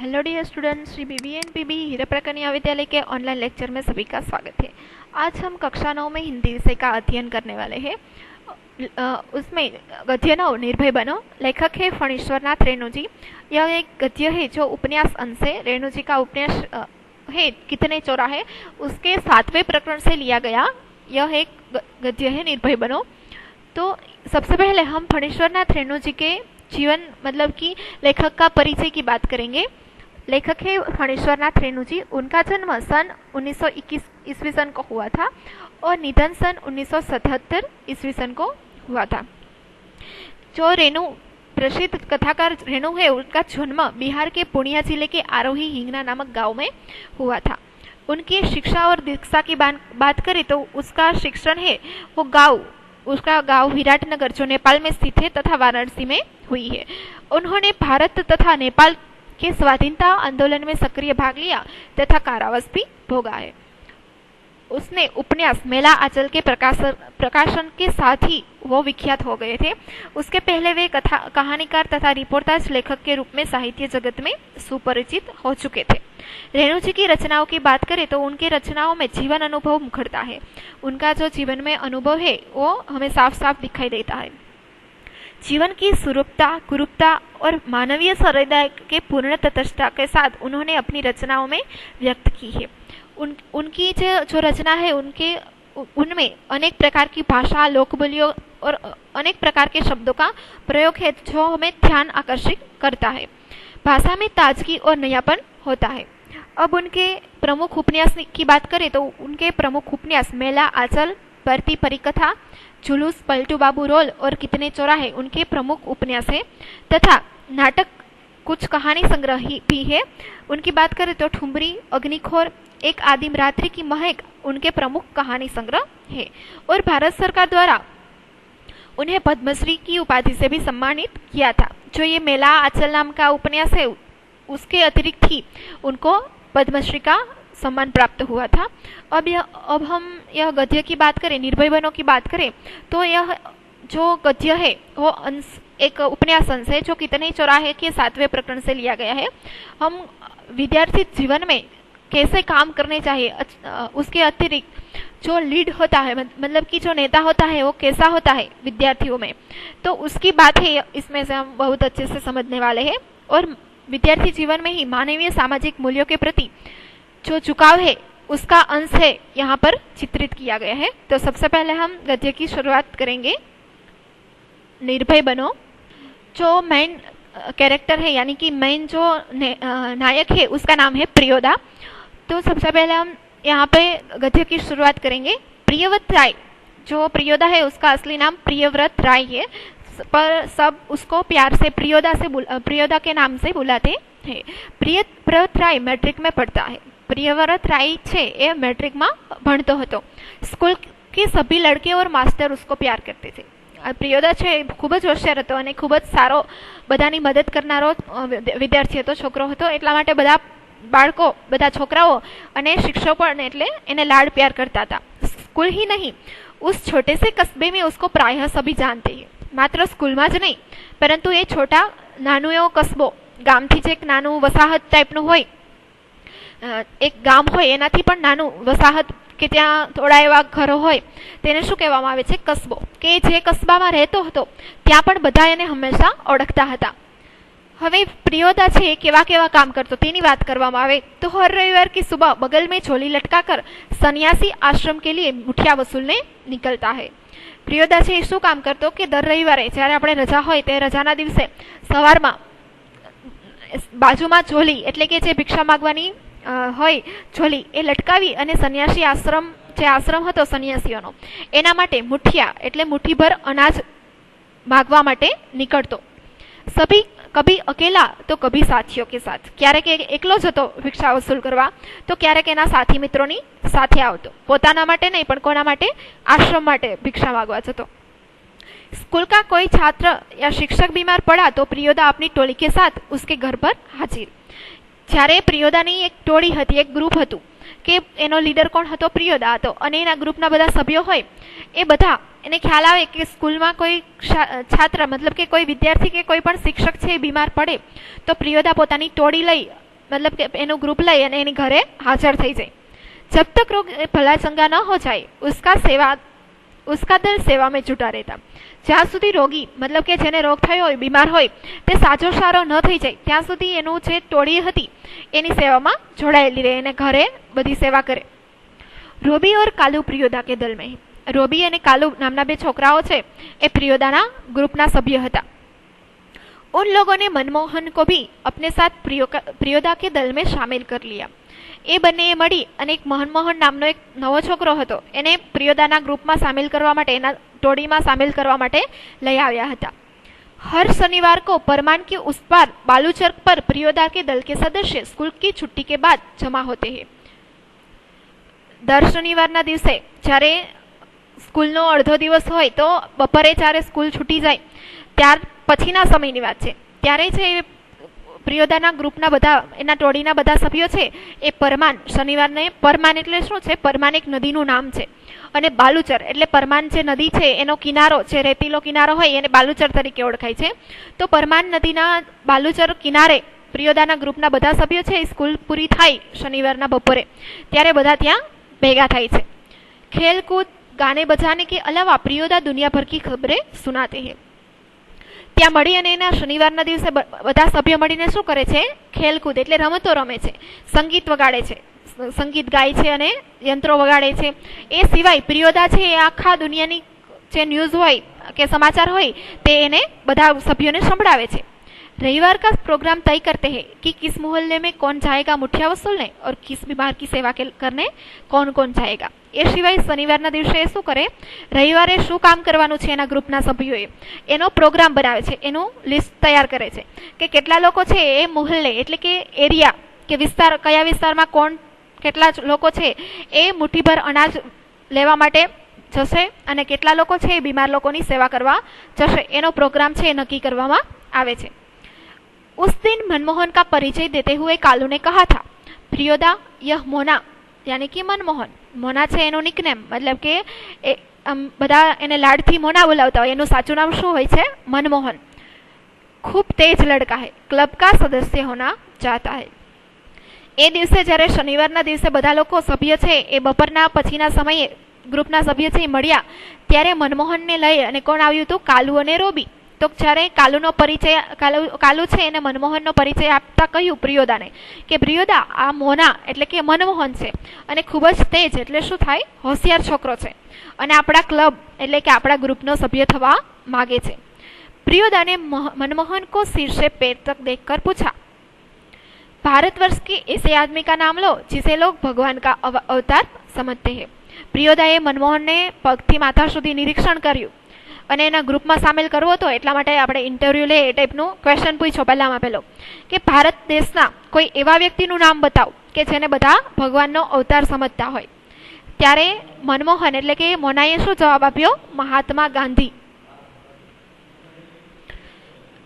Hello dear students, Shri BB and PB Hirapra Kanya Vidyalaya के online lecture में सभी का स्वागत है। आज हम कक्षा 9 में हिंदी विषय का अध्ययन करने वाले हैं। उसमें गद्य 9 निर्भय बनो। लेखक है फणीश्वरनाथ रेणु जी। यह एक गद्य है जो उपन्यास अंश है। रेणु जी का उपन्यास है कितने चौराहे, उसके 7वें प्रकरण से लिया गया यह एक गद्य है निर्भय बनो। तो सबसे पहले हम फणीश्वरनाथ रेणु जी के जीवन मतलब कि लेखक का परिचय की बात करेंगे। लेखक है फणीश्वरनाथ रेणु जी। उनका जन्म सन 1921 ईस्वी सन को हुआ था और निधन सन 1977 ईस्वी सन को हुआ था। जो रेणु प्रसिद्ध कथाकार रेणु है, उनका जन्म बिहार के पूर्णिया जिले के आरोही हिंगना नामक गांव में हुआ था। उनकी शिक्षा और दीक्षा की बात करें तो उसका शिक्षण है उसका गांव विराटनगर जो नेपाल में स्थित है तथा वाराणसी में हुई है। उन्होंने भारत तथा नेपाल के स्वाधीनता आंदोलन में सक्रिय भाग लिया तथा कारावास भी भोगा है। उसने उपन्यास मेला आंचल के प्रकाशन के साथ ही वो विख्यात हो गए थे। उसके पहले वे कहानीकार तथा रिपोर्टाज लेखक के रूप में साहित्य जगत में सुपरिचित हो चुके थे। रेणु जी की रचनाओं की बात करें तो उनकी रचनाओं में जीवन अनुभव मुखरता है। उनका जो जीवन में अनुभव है वो हमें साफ साफ दिखाई देता है। जीवन की सुरूपता, कुरूपता और मानवीय सहृदय के पूर्ण तटस्थता के साथ उन्होंने अपनी रचनाओं में व्यक्त की है। उनकी जो रचना है उनमें अनेक प्रकार की भाषा, लोकबोलियों और अनेक प्रकार के शब्दों का प्रयोग है जो हमें ध्यान आकर्षित करता है। भाषा में ताजगी और नयापन होता है। अब उनके प्रमुख उपन्यास की बात करें तो उनके प्रमुख उपन्यास मेला आंचल, बरती परिकथा, जुलूस, पलटू बाबू रोल और कितने चौराहे उनके प्रमुख उपन्यास है तथा नाटक कुछ कहानी संग्रह भी है। उनकी बात करें तो ठुमरी, अग्निखोर, एक आदिम रात्रि की महक उनके प्रमुख कहानी संग्रह है। और भारत सरकार द्वारा उन्हें पद्मश्री की उपाधि से भी सम्मानित किया था। जो ये मेला आंचल नाम का उपन्यास है उसके अतिरिक्त ही उनको पद्मश्री का सम्मान प्राप्त हुआ था। अब हम यह गद्य की बात करें, निर्भय बनो की बात करें तो यह जो गद्य है वो एक उपन्यास अंश है जो कितने चौराहे के 7वें प्रकरण से लिया गया है। हम विद्यार्थी जीवन में कैसे काम करने चाहिए, उसके अतिरिक्त जो लीड होता है मतलब कि जो नेता होता है वो कैसा होता है विद्यार्थियों में, तो उसकी बात है इसमें से हम बहुत अच्छे से समझने वाले हैं। और विद्यार्थी जीवन में ही मानवीय सामाजिक मूल्यों के प्रति जो झुकाव है उसका अंश है यहाँ पर चित्रित किया गया है। तो सबसे पहले हम गद्य की शुरुआत करेंगे। निर्भय बनो। जो मेन कैरेक्टर है यानी कि मेन जो नायक है उसका नाम है प्रियोदा। तो सबसे पहले हम यहाँ पे गद्य की शुरुआत करेंगे। प्रियव्रत राय, जो प्रियोदा है उसका असली नाम प्रियव्रत राय है, पर सब उसको प्यार से प्रियोदा के नाम से बुलाते हैं। प्रियव्रत राय मैट्रिक में पढ़ता है। प्रियव्रत राय છે એ મેટ્રિકમાં ભણતો હતો। સ્કૂલ કે સભી લડકે ઓર માસ્ટર उसको प्यार करते थे। પ્રિયોદા છે ખૂબ જ હોશિયાર હતો અને ખૂબ જ સારો બધાની મદદ કરનારો વિદ્યાર્થી હતો, છોકરો હતો। એટલા માટે બધા બાળકો, બધા છોકરાઓ અને શિક્ષકો એટલે એને લાડ પ્યાર કરતા હતા। સ્કૂલ ही नहीं, उस छोटे से कस्बे में उसको प्रायः सभी जानते हैं। मात्र स्कूलમાં જ નહીં પરંતુ એ છોટા નાનું એવો કસ્બો, ગામથી જે એક નાનું વસાહત ટાઈપનું હોય, એક ગામ હોય એનાથી પણ નાનું વસાહત કે ત્યાં થોડા એવા ઘરો હોય તેને શું કહેવામાં આવે છે? કસ્બો। કે જે કસ્બામાં રહેતો હતો ત્યાં પણ બધા એને હંમેશા ઓળખતા હતા। હવે પ્રિયોદા છે કેવા કેવા કામ કરતો તેની વાત કરવામાં આવે તો હર રવિવાર की सुबह बगल में झोली लटकाकर सन्यासी आश्रम के लिए मुठिया वसूलने निकलता है। प्रियोदा છે શું કામ કરતો કે દર રવિવારે જ્યારે આપણે રજા હોય તે રજાના દિવસે સવારમાં બાજુમાં ઝોલી એટલે કે જે भिक्षा मागવાની હોય ઝોલી એ લટકાવી અને સન્યાસી આશ્રમ જે આશ્રમ હતો સન્યાસીઓનો એના માટે મુઠિયા એટલે મુઠ્ઠીભર અનાજ માગવા માટે નિકળતો। સભી કભી અકેલા તો કભી સાથીઓ કે સાથ, ક્યારેક એકલો જતો ભિક્ષા વસૂલ કરવા તો ક્યારેક એના સાથી મિત્રોની સાથે આવતો। પોતાના માટે નહીં પણ કોના માટે? આશ્રમ માટે ભિક્ષા માગવા જતો। स्कूल का कोई छात्र या शिक्षक बीमार पड़ा तो प्रियोदा अपनी टोली के साथ उसके घर पर हाजिर। જ્યારે પ્રિયોદાની એક ટોળી હતી, એક ગ્રુપ હતું કે એનો લીડર કોણ હતો? પ્રિયોદા હતો અને એના ગ્રુપના બધા સભ્યો હોય એ બધા એને ખ્યાલ આવે કે સ્કૂલમાં કોઈ છાત્ર મતલબ કે કોઈ વિદ્યાર્થી કે કોઈ પણ શિક્ષક છે બીમાર પડે તો પ્રિયોદા પોતાની ટોળી લઈ मतलब કે એનું ગ્રુપ લઈ અને એની ઘરે હાજર થઈ જાય. जब तक रोग भला चंगा न हो जाए उसका दल सेवा में जुटा रहता. જ્યાં સુધી રોગી मतलब કે જેને રોગ થયો હોય, બીમાર હોય, તે સાજો સારો ન થઈ જાય ત્યાં સુધી એનું જે ટોળી હતી એની સેવામાં જોડાયેલી રહે અને ઘરે બધી સેવા કરે. રોબી और कालू प्रियोदा के दल में. રોબી અને કાલુ નામના બે છોકરાઓ છે એ પ્રિયોદાના ગ્રુપના સભ્ય હતા. उन लोगों ने मनमोहन को भी अपने साथ प्रियोदा के दल में शामिल कर लिया. એ બંનેએ મળી અને એક મનમોહન નામનો એક નવો છોકરો હતો એને પ્રિયોદાના ગ્રુપમાં સામેલ કરવા માટે, એના ટોળીમાં સામેલ કરવા માટે લઈ આવ્યા હતા. हर शनिवार को परमान के उस पार बालूचर्क पर प्रियोदा के दल के सदस्य स्कूल की छुट्टी के बाद जमा होते हैं. દર શનિવારના દિવસે જ્યારે સ્કૂલનો અડધો દિવસ હોય તો બપોરે જ્યારે સ્કૂલ છૂટી જાય ત્યાર પછીના સમયની વાત છે. ત્યારે છે પ્રિયોદાના ગ્રુપના બધા એના ટોળીના બધા સભ્યો છે એ પરમાન શનિવારને, પરમાન એટલે શું છે? પરમાન એક નદીનું નામ છે અને બાલુચર એટલે પરમાન જે નદી છે એનો કિનારો જે રેતીલો કિનારો હોય એને બાલુચર તરીકે ઓળખાય છે. તો પરમાન નદીના બાલુચર કિનારે પ્રિયોદાના ગ્રુપના બધા સભ્યો છે સ્કૂલ પૂરી થાય શનિવારના બપોરે ત્યારે બધા ત્યાં ભેગા થાય છે. ખેલકૂદ ગાને બજાને કે અલાવા પ્રિયોદા દુનિયા ભર કી ખબરે સુનાતે હૈ. ત્યાં મળી અને એના શનિવારના દિવસે બધા સભ્યો મળીને શું કરે છે? ખેલકૂદ એટલે રમતો રમે છે, સંગીત વગાડે છે, સંગીત ગાય છે અને યંત્રો વગાડે છે. એ સિવાય પ્રિયોદા છે એ આખા દુનિયાની જે ન્યૂઝ હોય કે સમાચાર હોય તે એને બધા સભ્યોને સંભળાવે છે. रविवार का प्रोग्राम तय करते हैं कि किस मोहल्ले में कौन जाएगा मुठिया वसूलने और किस बीमार की सेवा करने कौन कौन जाएगा. એ સિવાય શનિવારના દિવસે શું કરે? રવિવારે શું કામ કરવાનું છે એના ગ્રુપના સભ્યોએ એનો પ્રોગ્રામ બનાવે છે, એનું લિસ્ટ તૈયાર કરે છે કે કેટલા લોકો છે એ મોહલ્લે એટલે કે એરિયા કે વિસ્તાર, કયા વિસ્તારમાં કોણ કેટલા લોકો છે એ મુઠ્ઠીભર અનાજ લેવા માટે જશે અને કેટલા લોકો છે એ બીમાર લોકોની સેવા કરવા જશે એનો પ્રોગ્રામ છે એ નક્કી કરવામાં આવે છે. उस दिन मनमोहन का परिचय देते हुए कालू ने कहा था, प्रियोदा यह मोना यानी कि मनमोहन. मोना છે એનું નિકનેમ, મતલબ કે બધા એને લાડથી મોના બોલાવતા હોય, એનું સાચું નામ શું હોય છે? मनमोहन. खूब तेज लड़का है, क्लब का सदस्य होना चाहता है. એ દિવસે જ્યારે શનિવારના દિવસે બધા લોકો સભ્ય છે એ બપોરના પછીના સમયે ગ્રુપના સભ્ય છે મળ્યા ત્યારે મનમોહનને લઈ અને કોણ આવ્યું હતું? કાલુ અને રોબી. તો જ્યારે કાલુનો પરિચય કાલુ છે એને મનમોહનનો પરિચય આપતા કહ્યું પ્રિયોદાને કે પ્રિયોદા આ મોના એટલે કે મનમોહન છે અને ખૂબ જ તેજ એટલે શું થાય? હોશિયાર છોકરો છે અને આપણા ક્લબ એટલે કે આપણા ગ્રુપનો સભ્ય થવા માગે છે. प्रियोदा ने मनमोहन को सिर से पैर तक देखकर पूछा, भारतवर्ष के ऐसे आदमी का नाम लो जिसे लोग भगवान का अवतार समझते हैं. પ્રિયોદાએ મનમોહનને પગથી માથા સુધી નિરીક્ષણ કર્યું અને એના ગ્રુપમાં સામેલ કરવો હતો એટલા માટે આપણે ઇન્ટરવ્યુ લે એ ટાઈપનું ક્વેશ્ચન પૂછ્યો પહેલામાં પહેલો કે ભારત દેશના કોઈ એવા વ્યક્તિનું નામ બતાવો કે જેને બધા ભગવાનનો અવતાર સમજતા હોય. ત્યારે મનમોહન એટલે કે મોનાએ શું જવાબ આપ્યો? મહાત્મા ગાંધી.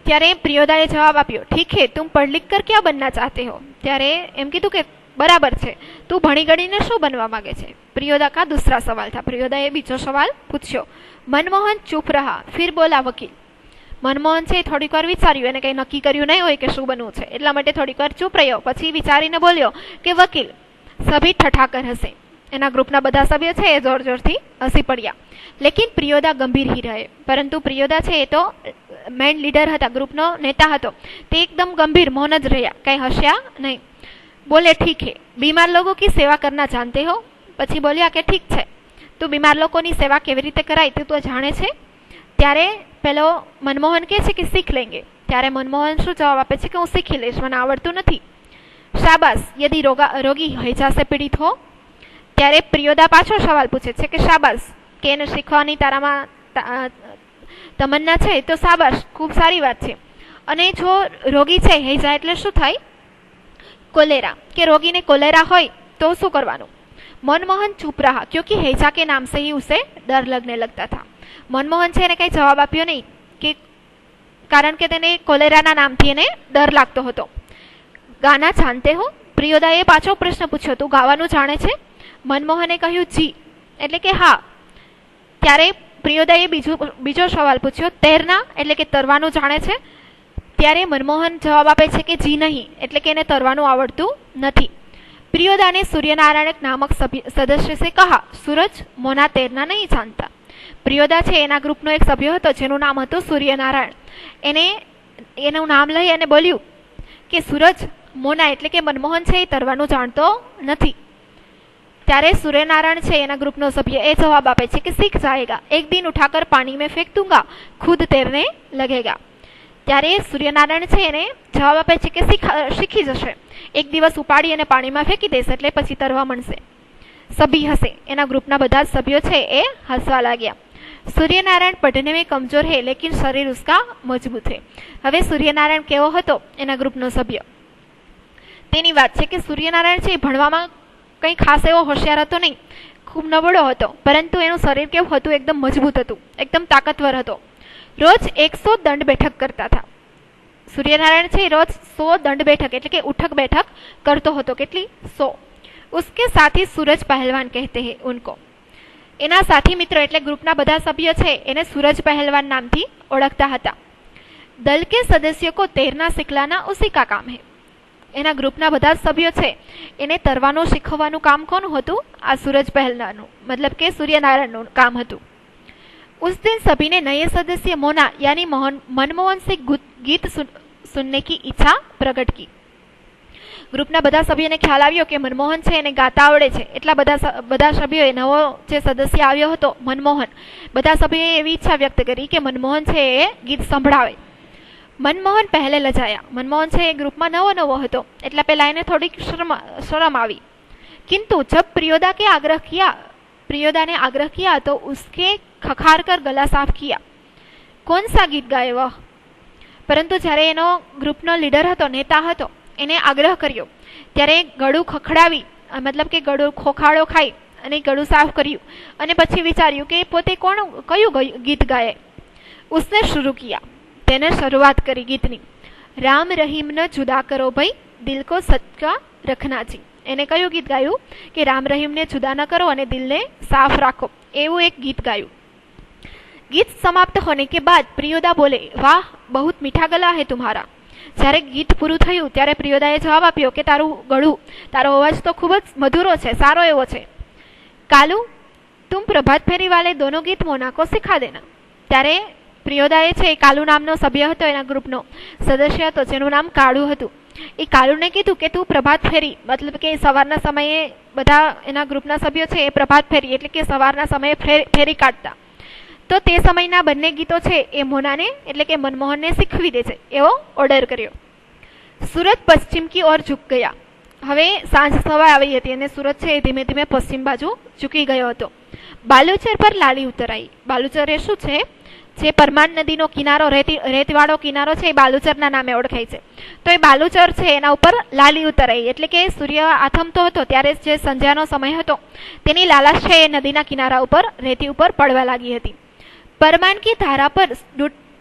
ત્યારે પ્રિયોદાએ જવાબ આપ્યો, ઠીક હે તુમ પઢ લિખ કર ક્યાં બનના ચાહતે હો. ત્યારે એમ કીધું કે બરાબર છે, તું ભણી ગણીને શું બનવા માંગે છે? પ્રિયોદા કા દૂસરા સવાલ था. પ્રિયોદાએ બીજો સવાલ પૂછ્યો. મનમોહન ચૂપ રહા, ફિર બોલા વકીલ. મનમોહન છે થોડીક વાર વિચાર્યું, એને કંઈ નક્કી કર્યું નહીં હોય કે શું બનવું છે એટલા માટે થોડીક વાર ચૂપ રહ્યો. પછી વિચારીને બોલ્યો કે વકીલ. સભી ઠઠાકર હસે. એના ગ્રુપના બધા સભ્યો છે એ જોર જોરથી હસી પડ્યા. લેકિન પ્રિયોદા ગંભીર હી રહે. પરંતુ પ્રિયોદા છે એ તો મેઇન લીડર હતા, ગ્રુપનો નેતા હતો, તે એકદમ ગંભીર મૌન જ રહ્યા, કંઈ હસ્યા નહીં. બોલે ઠીક હે બીમાર લોકો કી સેવા કરના જાનતે હો. પછી બોલ્યા કે ઠીક છે, તું બીમાર લોકોની સેવા કેવી રીતે કરાય તે તું જાણે છે? ત્યારે પેલો મનમોહન કહે છે કે શીખ લેંગે. ત્યારે મનમોહન શું જવાબ આપે છે કે હું શીખી લઈશ, મને આવડતું નથી. શાબાશ યદિ રોગી હૈજા સે પીડિત હો. ત્યારે પ્રિયોદા પાછો સવાલ પૂછે છે કે શાબાશ કે એને શીખવાની તારામાં તમન્ના છે તો શાબાશ, ખૂબ સારી વાત છે. અને જો રોગી છે હૈજા એટલે શું થાય? કોલેરા, કે રોગીને કોલેરા હોય તો શું કરવાનું? मनमोहन चुप रहा क्योंकि हैजा के नाम से ही उसे डर लगने लगता था. मनमोहन છે એને કઈ જવાબ આપ્યો નહીં કે કારણ કે તેને કોલેરાના નામથી એને ડર લાગતો હતો. ગાના જાણતે હો. પ્રિયોદાએ પાછો પ્રશ્ન પૂછ્યો, તું ગાવાનું જાણે છે? મનમોહને કહ્યું જી એટલે કે હા. ત્યારે પ્રિયોદાએ બીજો સવાલ પૂછ્યો, તૈરના એટલે કે તરવાનું જાણે છે? ત્યારે મનમોહન જવાબ આપે છે કે જી નહીં, એટલે કે એને તરવાનું આવડતું નથી. प्रियोदा ने सूर्यनारायण नामक सदस्य से कहा, सूरज मोना तैरना नहीं जानता. प्रियोदा છે એના ગ્રુપનો એક સભ્ય હતો જેનું નામ હતું સૂર્યનારાયણ. એનું નામ લઈ અને બોલ્યું કે સૂરજ મોના એટલે કે મનમોહન છે એ તરવાનું જાણતો નથી. ત્યારે सूर्यनारायण છે એના ગ્રુપનો સભ્ય એ જવાબ આપે છે કે सीख जाएगा, एक दिन उठाकर पानी में फेंक दूंगा, खुद तैरने लगेगा. ત્યારે સૂર્યનારાયણ છે એને જવાબ આપે છે કે શીખી જશે, એક દિવસ ઉપાડી અને પાણીમાં ફેંકી દેશે એટલે પછી તરવા મળશે. સભી હસે, એના ગ્રુપના બધા જ સભ્યો છે એ હસવા લાગ્યા. સૂર્યનારાયણ પઢને में कमजोर है लेकिन शरीर उसका मजबूत है. હવે સૂર્યનારાયણ કેવો હતો એના ગ્રુપનો સભ્ય તેની વાત છે કે સૂર્યનારાયણ છે ભણવામાં કંઈ ખાસ એવો હોશિયાર હતો નહીં, ખૂબ નબળો હતો, પરંતુ એનું શરીર કેવું હતું, એકદમ મજબૂત હતું, એકદમ તાકાતવર હતો. रोज 100 दंड बैठक करता था. सूर्यनारायण છે રોજ 100 दंड बैठक એટલે કે ઉઠક બેઠક કરતો હતો. કેટલી? 100. उसके साथी सूरज पहलवान कहते हैं उनको. એના સાથી મિત્ર એટલે ગ્રુપના બધા સભ્યો છે એને सूरज पहलवान નામથી ઓળખતા હતા. दल के सदस्यों को तैरना सिखलाना उसी का काम है. એના ગ્રુપના બધા સભ્યો છે એને તરવાનું શીખવવાનું કામ કોનું હતું? આ सूरज पहलवानનું, મતલબ કે સૂર્યનારાયણનું કામ હતું. उस दिन सभी ने नए सदस्य मोना यानी मनमोहन से गीत सुनने की इच्छा प्रकट की. ग्रुपना બધા સભ્યોને ખ્યાલ આવ્યો કે મનમોહન છે એને ગાતા આવડે છે, એટલા બધા સભ્યોએ નવો જે સદસ્ય આવ્યો હતો મનમોહન, બધા સભ્યોએ એવી ઈચ્છા વ્યક્ત કરી કે મનમોહન છે એ ગીત સંભળાવે. મનમોહન પહેલે લજાયા. મનમોહન છે એ ગ્રુપમાં નવો હતો એટલા પહેલા એને થોડીક શરમ આવી. किंतु जब प्रियोदा ने आग्रह किया तो उसके खखार कर गला साफ किया. कौन सा गीत गाए वह? परंतु જ્યારે એનો ગ્રુપનો લીડર હતો, નેતા હતો, એને આગ્રહ કર્યો ત્યારે ગળું ખખડાવી, મતલબ કે ગળું ખોખાડો ખાઈ અને ગળું સાફ કર્યું અને પછી વિચાર્યું કે પોતે કયું ગીત ગાય. उसने शुरू किया. તેને શરૂઆત કરી ગીતની. રામ રહીમ ન જુદા કરો ભાઈ, દિલ કો સચ્ચા રખના જી. એને કયું ગીત ગાયું કે રામ રહીમને જુદા ન કરો અને દિલને સાફ રાખો, એવું એક ગીત ગાયું. गीत समाप्त होने के बाद प्रियोदा बोले, वाह बहुत मीठा गला है तुम्हारा. જ્યારે ગીત પૂરું થયું ત્યારે પ્રિયોદાએ જવાબ આપ્યો કે તારો અવાજ તો ખૂબ જ મધુરો છે, સારો એવો છે. કાલુ तुम प्रभात फेरी वाले दोनों गीत मोना को सिखा देना. ત્યારે પ્રિયોદાએ છે કાલુ નામનો સભ્ય હતો, એના ગ્રુપનો સદસ્ય હતો જેનું નામ કાળુ હતું. એ કાળુને કીધું કે તું પ્રભાત ફેરી, મતલબ કે સવારના સમયે બધા એના ગ્રુપના સભ્યો છે એ પ્રભાત ફેરી એટલે કે સવારના સમયે ફેરી કાઢતા, તો તે સમયના બંને ગીતો છે એ મોનાને એટલે કે મનમોહનને શીખવી દે છે એવો ઓર્ડર કર્યો. સુરત પશ્ચિમ કી ઓર ઝુક ગયા. હવે સાંજ સવા આવી હતી અને સુરત છે એ ધીમે ધીમે પશ્ચિમ બાજુ ઝૂકી ગયો હતો. બાલુચર પર લાલી ઉતરાઈ. બાલુચર એ શું છે? જે પરમાન નદીનો કિનારો, રેતવાળો કિનારો છે એ બાલુચરના નામે ઓળખાય છે. તો એ બાલુચર છે એના ઉપર લાલી ઉતરાઈ એટલે કે સૂર્ય આથમતો હતો ત્યારે જે સંધ્યાનો સમય હતો તેની લાલાશ છે એ નદીના કિનારા ઉપર રેતી ઉપર પડવા લાગી હતી. परमान की धारा पर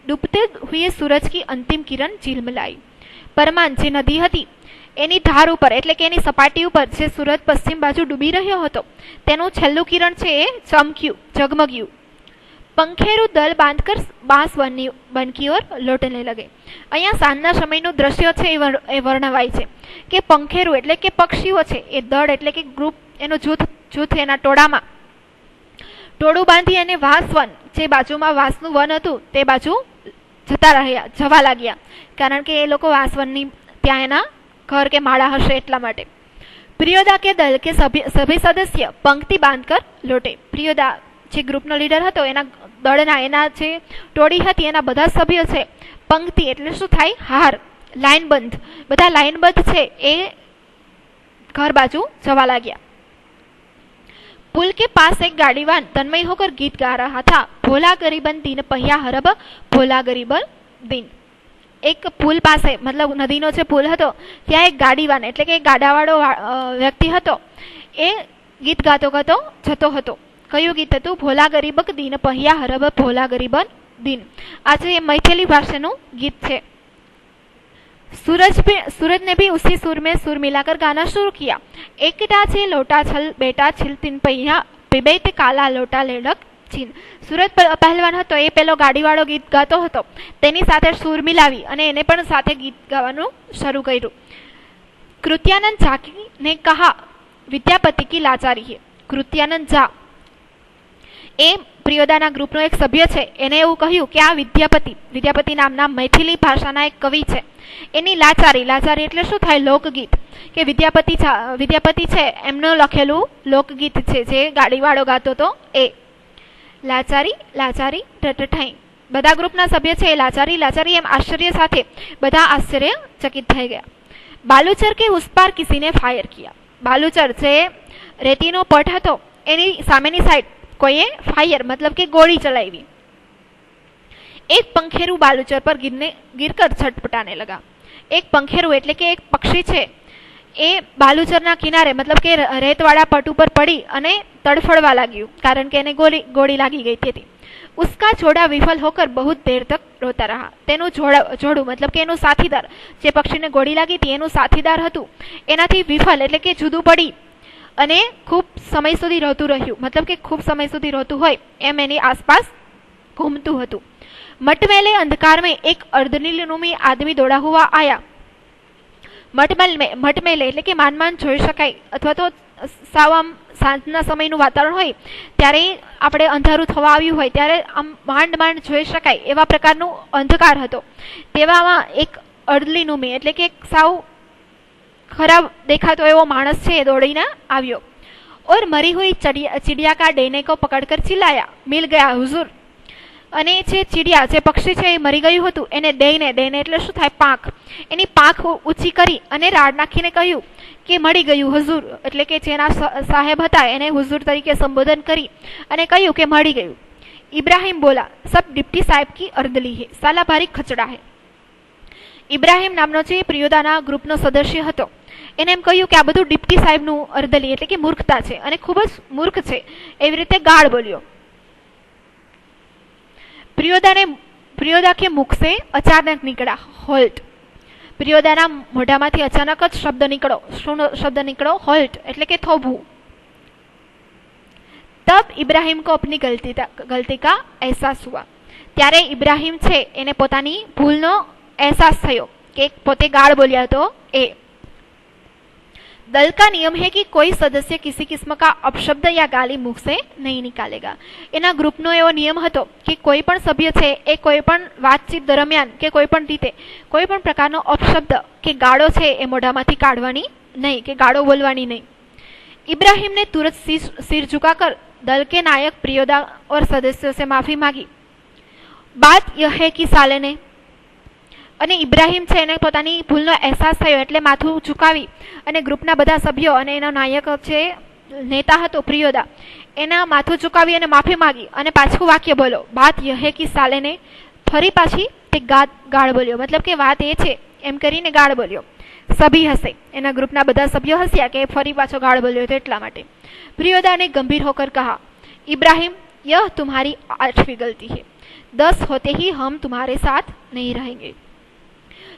डूबते हुए सूरज की अंतिम किरण झिलमिलाई. परमान જે નદી હતી એની ધાર ઉપર એટલે કે એની સપાટી ઉપર જે સૂરજ પશ્ચિમ બાજુ ડૂબી રહ્યો હતો તેનું છેલ્લું કિરણ છે એ ચમક્યું, ઝગમગ્યું. पंखेरु दल बांधकर बांस वन की ओर लौटने लगे. અહીંયા સાંજના સમયનું દ્રશ્ય છે એ વર્ણવાય છે કે પંખેરુ એટલે કે પક્ષીઓ છે એ દળ એટલે કે ગ્રુપ, એનું જૂથ એના ટોળું બાંધી અને વાંસવન જે બાજુમાં વાંસનું વન હતું તે બાજુ જવા લાગ્યા, કારણ કે એ લોકો વાંસવનની ત્યાં એના ઘર કે માળા હશે એટલા માટે. પ્રિયોદા કે દલ કે સભી સદસ્ય પંક્તિ બાંધકર લોટે. પ્રિયોદા જે ગ્રુપનો લીડર હતો એના દળના એના જે ટોળી હતી એના બધા સભ્યો છે પંક્તિ એટલે શું થાય? હાર, લાઈનબંધ, બધા લાઈનબંધ છે એ ઘર બાજુ જવા લાગ્યા. पुल के पास एक गाड़ीवान तन्मय होकर गीत गा रहा था, भोला गरीबन दिन पहिया हरब भोला गरीबन दिन. एक पुल પાસે મતલબ નદીનો જે પુલ હતો ત્યાં એક ગાડીવાન એટલે કે ગાડાવાળો વ્યક્તિ હતો એ ગીત ગાતો જતો હતો. કયું ગીત હતું? ભોલા ગરીબક દિન पहिया हरब भोला गरीबन दिन. આ જે મૈથિલી ભાષાનું ગીત છે. सूरज ने भी उसी सुर में सुर मिलाकर गाना शुरू किया. एकटा छे लोटा छल बेटा छिल तीन पहिया पिबे ते काला लोटा लेडक ચીન. સુરત પહેલવાન હતો એ પેલો ગાડીવાળો ગીત ગાતો હતો તેની સાથે સૂર મિલાવી અને એને પણ સાથે ગીત ગાવાનું શરૂ કર્યું. કૃત્યાનંદ ઝા ને કહા વિદ્યાપતિ કી લાચારી હે. કૃત્યાનંદ ઝા એ પ્રિયોદાના ગ્રુપનો એક સભ્ય છે. એને એવું કહ્યું કે આ વિદ્યાપતિ નામના મૈથિલી ભાષાના એક કવિ છે, એની લાચારી એટલે શું થાય? લોકગીત. કે વિદ્યાપતિ છે એમનું લખેલું લોકગીત છે જે ગાડીવાળો ગાતો હતો એ. લાચારી ઠઠાઈ. બધા ગ્રુપના સભ્ય છે એ લાચારી એમ આશ્ચર્ય સાથે બધા આશ્ચર્યચકિત થઈ ગયા. બાલુચર કે ઉસ પાર કિસીને ફાયર કિયા. બાલુચર જે રેતીનો પટ હતો એની સામેની સાઈડ કોઈએ ફાયર મતલબ કે ગોળી ચલાવી. એક પંખેરું બાલુચર પર गिरकर छटपटाने लगा. એક પંખેરું એટલે કે એક પક્ષી છે એ બાલુચરના કિનારે મતલબ કે રેતવાળા પટ ઉપર પડી અને તડફડવા લાગ્યું કારણ કે એને ગોળી લાગી ગઈ હતી. उसका जोड़ा विफल होकर बहुत देर तक रोता रहा. તેનું જોડું મતલબ કે એનું સાથીદાર, જે પક્ષીને ગોળી લાગી હતી એનું સાથીદાર હતું, એનાથી વિફલ એટલે કે જુદું પડી અને ખૂબ સમય સુધી રોતું રહ્યું. મતલબ કે ખૂબ સમય સુધી રોતું હોય એમ એની આસપાસ ઘૂમતું હતું. मटमैले अंधकार में एक अर्धनीलनुमी आदमी दौड़ा हुआ आया. મટમેલે એટલે કે માંડ જોઈ શકાય અથવા તો સાવ આમ સાંજના સમયનું વાતાવરણ હોય ત્યારે આપણે અંધારું થવા આવ્યું હોય ત્યારે આમ માંડ જોઈ શકાય એવા પ્રકારનું અંધકાર હતો. તેવામાં એક અર્ધલીનુમી એટલે કે સાવ ખરાબ દેખાતો એવો માણસ છે એ દોડીને આવ્યો. और मरी हुई चिड़िया का डैने को पकड़कर चिल्लाया, मिल गया हुजूर. અને જે ચીડિયા જે પક્ષી છે એ મરી ગયું હતું એને ડેને એટલે શું થાય? પાંખ. એની પાંખ ઊંચી કરી અને રાડ નાખીને કહ્યું કે મળી ગયું હુઝુર. એટલે કે જેના સાહેબ હતા એને હુઝુર તરીકે સંબોધન કરી અને કહ્યું કે મળી ગયું. ઇબ્રાહિમ બોલા, સબ ડિપ્ટી સાહેબ કી અર્દલી હે, સાલા ભારી ખચડા હે. ઇબ્રાહિમ નામનો જે પ્રિયોદાના ગ્રુપનો સદસ્ય હતો એને એમ કહ્યું કે આ બધું ડિપ્ટી સાહેબનું અર્દલી એટલે કે મૂર્ખતા છે અને ખૂબ જ મૂર્ખ છે એવી રીતે ગાળ બોલ્યો. प्रियोदा के मुख से अचानक निकला होल्ट. प्रियोदाना मोढामांथी अचानक ज शब्द निकलो होल्ट એટલે કે થોભવું. तब इब्राहिम को अपनी गलती का एहसास हुआ. ત્યારે ઇબ્રાહિમ છે એને પોતાની ભૂલનો અહેસાસ થયો કે પોતે ગાળ બોલ્યા હતો એ. दल का नियम है कि कोई सदस्य किसी किस्म का अपशब्द या गाली मुख से नहीं निकालेगा. एना ग्रुपनो एवो नियम हतो कि कोई पण सभ्य छे ए कोई पण वातचीत दरमियान के कोई पण रीते कोई पण प्रकारनो अपशब्द के गाळो छे ए मोढामांथी काढवानी नहीं के गाळो बोलवानी नहीं. इब्राहिम ने तुरंत सिर झुकाकर दल के नायक प्रियोदा और सदस्यों से माफी मांगी. बात यह है कि साले ने અને ઇબ્રાહિમ છે એને પોતાની ભૂલનો અહેસાસ થયો એટલે માથું ઝુકાવી અને ગ્રુપના બધા સભ્યો અને એનો નાયક છે નેતા હતો પ્રિયોદા એના માથું ઝુકાવી અને માફી માંગી અને પાછું વાક્ય બોલો, બાત યહ હે કી સાલેને. ફરી પાછી તે ગાળ બોલ્યો મતલબ કે વાત એ છે એમ કરીને ગાળ બોલ્યો. સભી હસે, એના ગ્રુપના બધા સભ્યો હસ્યા કે ફરી પાછો ગાળ બોલ્યો તો એટલા માટે. પ્રિયોદા ने गंभीर होकर कहा, इब्राहिम यह तुम्हारी 8वीं गलती है, 10 होते ही हम तुम्हारे साथ नहीं रहेंगे.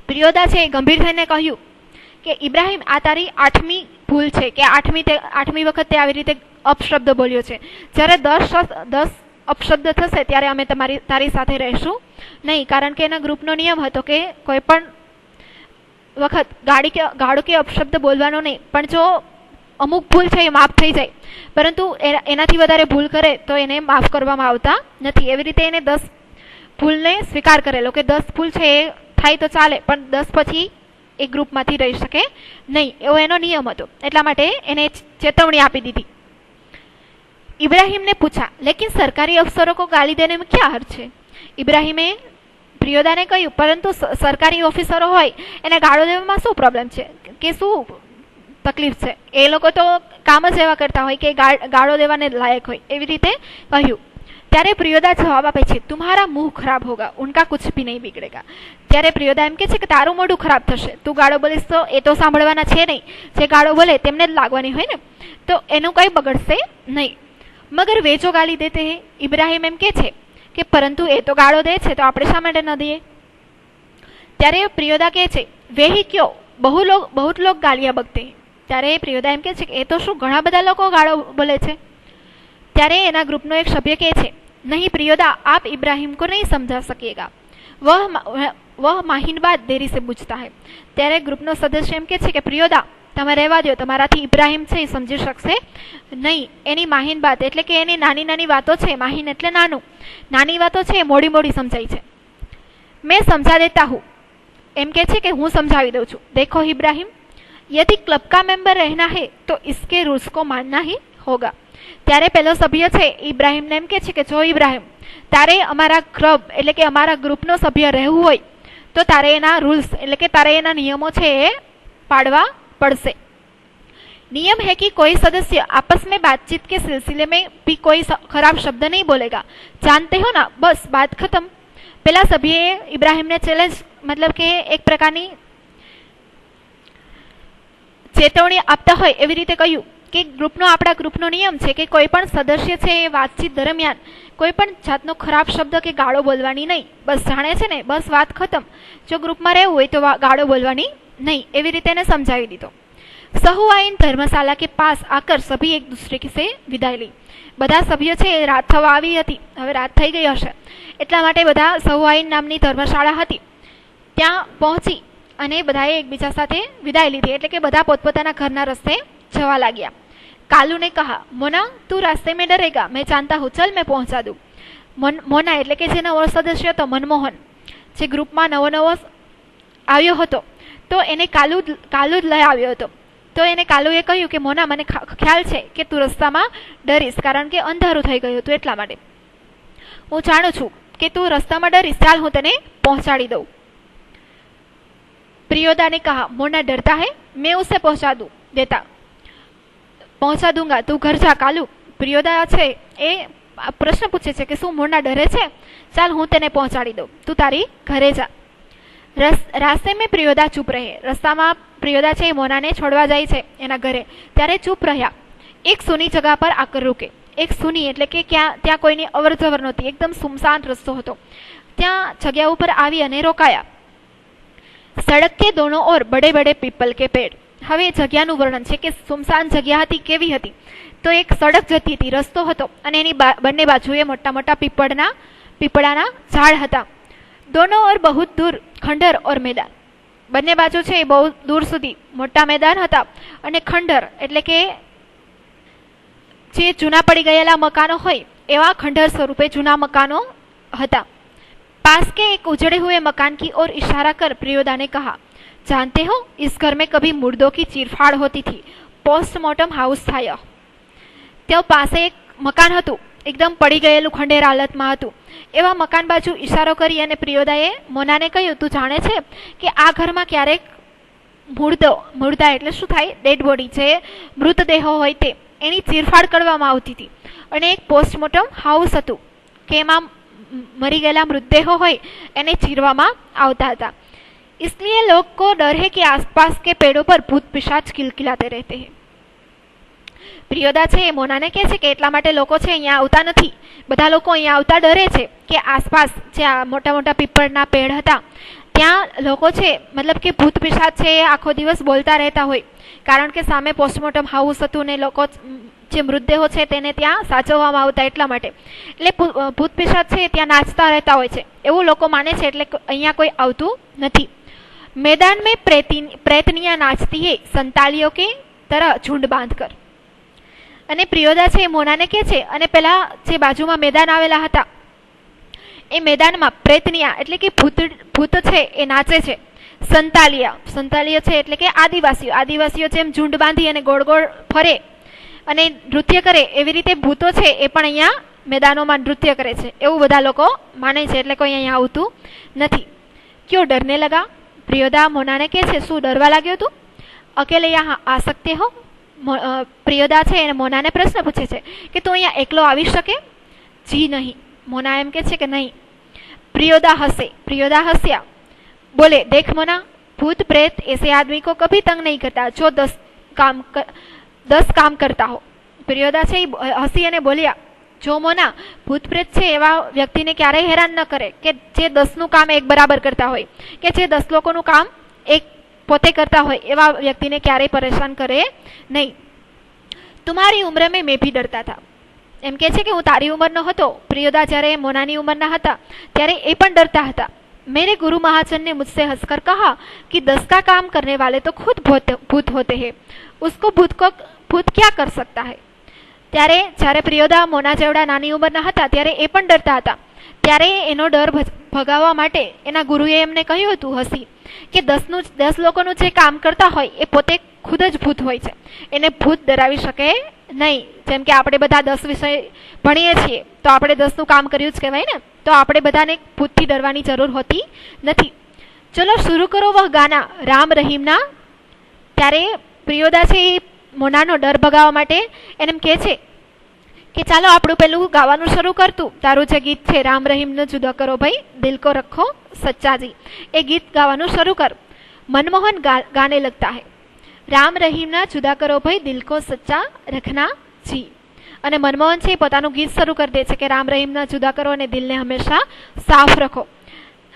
પ્રિયોદા છે ગંભીર થઈને કહ્યું કે ઇબ્રાહિમ આ તારી 8મી ભૂલ છે કે 8મી વખતે આવી રીતે અપશબ્દ બોલ્યો છે. જ્યારે 10 અપશબ્દ થશે ત્યારે અમે તારી સાથે રહેશું નહીં. કારણ કે એના ગ્રુપનો નિયમ હતો કે કોઈ પણ વખત ગાળો કે અપશબ્દ બોલવાનો નહીં, પણ જો અમુક ભૂલ છે એ માફ થઈ જાય પરંતુ એનાથી વધારે ભૂલ કરે તો એને માફ કરવામાં આવતા નથી. એવી રીતે એને 10 ભૂલને સ્વીકાર કરેલો કે 10 ભૂલ છે એ થાય તો ચાલે પણ 10 પછી એક ગ્રુપમાંથી રહી શકે નહીં એવો એનો નિયમ હતો. એટલા માટે એને ચેતવણી આપી દીધી. इब्राहिम ने पूछा, लेकिन सरकारी अफसरों को गाली देने में क्या हर्ज है? इब्राहिमे प्रियोदाने કહ્યું પરંતુ સરકારી ઓફિસરો હોય એને ગાળો દેવામાં શું પ્રોબ્લેમ છે કે શું તકલીફ છે? એ લોકો તો કામ જ એવા કરતા હોય કે ગાળો દેવાને લાયક હોય એવી રીતે કહ્યું. ત્યારે પ્રિયોદા જવાબ આપે છે, तुम्हारा मुंह खराब होगा, उनका कुछ भी नहीं बिगड़ेगा. ત્યારે પ્રિયોદા એમ કે છે કે તારું મોઢું ખરાબ થશે, તું ગાળો બોલીશ તો એ તો સાંભળવાના છે નહીં, જે ગાળો બોલે તેમને જ લાગવાની હોય ને, તો એનું કંઈ બગડશે નહીં. મગર વે જો ગાલી દેતે હે, ઇબ્રાહિમ એમ કે છે કે પરંતુ એ તો ગાળો દે છે તો આપણે શા માટે ન દઈએ? ત્યારે પ્રિયોદા કહે છે, વે હી ક્યો, બહુત લોગ ગાલિયા બકતે હે. ત્યારે પ્રિયોદા એમ કે છે કે એ તો શું ઘણા બધા લોકો ગાળો બોલે છે. ત્યારે એના ગ્રુપનો એક સભ્ય કહે છે नहीं प्रियोदा, आप इब्राहिम को नहीं समझा सकेगा, वह माहिन बात देरी से पूछता है। त्यारे ग्रुपનો સદસ્ય એમ કહે છે કે પ્રિયોદા તમે રહેવા દો, તમારાથી ઇબ્રાહિમ છે એ સમજી શકશે નહીં. એની માહિન બાત એટલે કે એની નાની નાની વાતો છે, માહિન એટલે નાનું, નાની વાતો છે એ મોડી મોડી સમજાય છે. મેં સમજા દેતા હું, એમ કે છે કે હું સમજાવી દઉં છું. દેખો ઇબ્રાહિમ, यदि क्लब का मेंबर रहना है तो इसके रूल्स को मानना ही होगा. ત્યારે પેલો સભ્ય છે ઇબ્રાહિમને એમ કે છે કે જો ઇબ્રાહિમ, તારે અમારા ક્લબ એટલે કે અમારા ગ્રુપનો સભ્ય રહેવું હોય તો તારે એના રૂલ્સ એટલે કે તારે એના નિયમો છે એ પાડવા પડશે. नियम है कि कोई सदस्य आपस में बातचीत के सिलसिले में भी कोई खराब शब्द नहीं बोलेगा. जानते हो ना, बस बात खत्म. પેલા સભ્યએ ઇબ્રાહિમને ચેલેન્જ મતલબ કે એક પ્રકારની ચેતવણી આપતા હોય એવી રીતે કહ્યું કે આપણા ગ્રુપનો નિયમ છે કે કોઈ પણ સદસ્ય છે એ વાતચીત દરમિયાન કોઈ પણ જાતનો ખરાબ શબ્દ કે ગાળો બોલવાની નહીં. બસ જાણે છે ને, બસ વાત ખતમ. જો ગ્રુપમાં રહેવું હોય તો ગાળો બોલવાની નહીં, એવી રીતે એને સમજાવી દીધો. સહુઆઈન ધર્મશાલા કે પાસ આકર સભી એક દૂસરે સે વિદાય લી. બધા સભ્યો છે રાત થવા આવી હતી, હવે રાત થઈ ગઈ હશે એટલા માટે બધા સહુઆઈન નામની ધર્મશાળા હતી ત્યાં પહોંચી અને બધાએ એકબીજા સાથે વિદાય લીધી, એટલે કે બધા પોતપોતાના ઘરના રસ્તે જવા લાગ્યા. કાલુ ને કહા, મોના તું રાસ્તે મેં ડરેગા, મેં જાનતા હું, ચલ મેં પહોંચા દઉં. મોના એટલે કે જે નવો સદસ્ય હતો મનમોહન, જે ગ્રુપમાં નવો આવ્યો હતો, તો એને કાલુ જ લઈ આવ્યો હતો. તો એને કાલુએ કહ્યું કે મોના, મને ખ્યાલ છે કે તું રસ્તામાં ડરીશ કારણ કે અંધારું થઈ ગયું હતું, એટલા માટે હું જાણું છું કે તું રસ્તામાં ડરીશ, ચાલ હું તને પહોંચાડી દઉં. प्रियोदा ने कहा, मोना डरता है, मैं उसे पहुंचा दूंगा, तू घर जा कालू. प्रियोदा છે એ પ્રશ્ન પૂછે છે કે શું મોના ડરે છે? ચાલ હું તેને પહોંચાડી દઉં, તું તારી ઘરે જા. રાસ્તે મેં પ્રિયોદા ચૂપ રહે. રસ્તામાં પ્રિયોદા છે એ મોનાને છોડવા જાય છે એના ઘરે, ત્યારે ચૂપ રહ્યા. એક સૂની જગા પર આકર રૂકે. એક સૂની એટલે કે ત્યાં કોઈની અવર જવર નહોતી, એકદમ સુમસાન રસ્તો હતો. ત્યાં જગ્યા ઉપર આવી અને રોકાયા. સડક કે દોનો ઓર બડે બડે પીપલ કે પેડ. હવે જગ્યાનું વર્ણન છે કે સુમસાન જગ્યા હતી, કેવી હતી તો એક સડક જતી હતી, રસ્તો હતો અને એની બંને બાજુએ મોટા મોટા પીપળાના ઝાડ હતા. દોનો ઓર બહુ દૂર ખંડર ઓર મેદાન. બંને બાજુ છે એ બહુ દૂર સુધી મોટા મેદાન હતા અને ખંડર એટલે કે જે જૂના પડી ગયેલા મકાનો હોય એવા ખંડર સ્વરૂપે જૂના મકાનો હતા. पास के एक उजड़े हुए मकान की ओर इशारा कर प्रियोदा ने कहा, जानते हो इस घर में कभी मुर्दों की चीरफाड़ होती थी, पोस्टमॉर्टम हाउस था यह. તેઓ પાસે એક મકાન હતું, એકદમ પડી ગયેલું ખંડેર હાલતમાં હતું. એવા મકાન બાજુ ઇશારો કરી અને પ્રિયોદાએ મોનાને કહ્યું, તું જાણે છે કે આ ઘરમાં ક્યારેક મુર્દા એટલે શું થાય, ડેડ બોડી, જે મૃતદેહો હોય તે એની ચીરફાડ કરવામાં આવતી હતી અને એક પોસ્ટમોર્ટમ હાઉસ હતું કે એમાં मरी गया मृतदेहो होय एने चीरवामां आवता था. इसलिए लोग को डर है कि आसपास के पेड़ों पर भूत पिशाच किलकिलाते रहते हैं. प्रियोदा છે મોનાને કહે છે કે એટલા માટે લોકો છે અહીંયા આવતા નથી, બધા લોકો અહીંયા આવતા ડરે છે કે આસપાસ જે મોટા મોટા પીપળના પેડ હતા ત્યાં લોકો છે મતલબ કે ભૂત પિશાચ છે એ આખો દિવસ બોલતા રહેતા હોય, કારણ કે સામે પોસ્ટમોર્ટમ હાઉસ હતું ને લોકો જે મૃતદેહો છે તેને ત્યાં સાચવવામાં આવતા એટલા માટે. એટલે ભૂત પિશાચ છે ત્યાં નાચતા રહેતા હોય છે એવું લોકો માને છે, એટલે અહીંયા કોઈ આવતું નથી. मैदान में प्रेतनिया नाचती है संतालियों के तरह झुंड बांध कर. અને પ્રિયોદા છે મોનાને કહે છે અને પેલા જે બાજુમાં મેદાન આવેલા હતા એ મેદાનમાં પ્રેતનિયા એટલે કે ભૂત છે એ નાચે છે. સંતાલિયા છે એટલે કે આદિવાસીઓ જેમ ઝુંડ બાંધી અને ગોળ ગોળ ફરે અને નૃત્ય કરે એવી રીતે ભૂતો છે એ પણ અહીંયા મેદાનોમાં નૃત્ય કરે છે એવું બધા લોકો માને છે, એટલે કોઈ અહીંયા આવતું નથી. ક્યો ડરને લગા? પ્રિયોદા મોનાને કહે છે, શું ડરવા લાગ્યો તું? અકેલે યહાં આ સકતે હો? પ્રિયોદા છે એને મોનાને પ્રશ્ન પૂછે છે કે તું અહીંયા એકલો આવી શકે? જી નહીં. મોના એમ કહે છે કે નહીં. પ્રિયોદા હસ્યા. બોલે, દેખ મોના, भूत प्रेत ऐसे आदमी को कभी तंग नहीं करता जो 10 काम करता हो. પ્રિયોદા છે હસી અને બોલ્યા, જો મોના, ભૂત પ્રેત છે એવા વ્યક્તિને ક્યારેય હેરાન ન કરે કે જે 10નું કામ એક બરાબર કરતા હોય કે જે 10 લોકોનું કામ એક પોતે કરતા હોય એવા વ્યક્તિને ક્યારેય પરેશાન કરે નહીં. तुम्हारी उम्र में मैं भी डरता था. એમ કહે છે કે હું તારી ઉંમરનો હતો, પ્રિયોદા જ્યારે મોનાની ઉંમરના હતા ત્યારે એ પણ ડરતા હતા. मेरे गुरु महाजन ने मुझसे हंसकर कहा कि 10 का काम करने वाले तो खुद भूत होते हैं, उसको भूत क्या कर सकता है. ત્યારે જ્યારે પ્રિયોદા મોના જેવડા નાની ઉંમરના હતા ત્યારે એ પણ ડરતા હતા. ત્યારે એનો ડર ભગાવવા માટે એના ગુરુએ એમને કહ્યું હતું હસી કે 10 લોકોનું જે કામ કરતા હોય એ પોતે ખુદ જ ભૂત હોય છે, એને ભૂત ડરાવી શકે નહીં. જેમ કે આપણે બધા 10 વિષય ભણીએ છીએ તો આપણે 10નું કામ કર્યું જ કહેવાય ને, તો આપણે બધાને ભૂતથી ડરવાની જરૂર હોતી નથી. ચલો શરૂ કરો વહ ગાના રામ રહીમના. ત્યારે પ્રિયોદા છે એ મોનાનો ડર ભગાવવા માટે એને એમ કહે છે કે ચાલો આપણું પેલું ગાવાનું શરૂ કરતું, તારું જે ગીત છે રામ રહીમનો જુદો કરો ભાઈ દિલ કો રખો સચ્ચાજી, એ ગીત ગાવાનું શરૂ કર. મનમોહન ગાને લગતા હૈ રામ રહીમના જુદા કરો ભાઈ દિલ કો સચ્ચા રખના જી. અને મનમોહન છે પોતાનું ગીત શરૂ કરી દે છે કે રામ રહીમના જુદા કરો અને દિલને હંમેશા સાફ રાખો.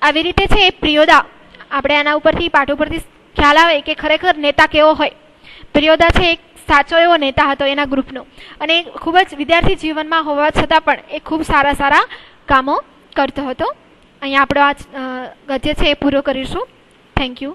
આવી રીતે છે પ્રિયોદા, આપણે આના ઉપરથી પાઠ ઉપરથી ખ્યાલ આવે કે ખરેખર નેતા કેવો હોય. પ્રિયોદા છે એક સાચો એવો નેતા હતો એના ગ્રુપનો, અને ખૂબ જ વિદ્યાર્થી જીવનમાં હોવા છતાં પણ એ ખૂબ સારા કામો કરતો હતો. અહીંયા આપણો આ ગદ્ય છે એ પૂરો કરીશું. Thank you.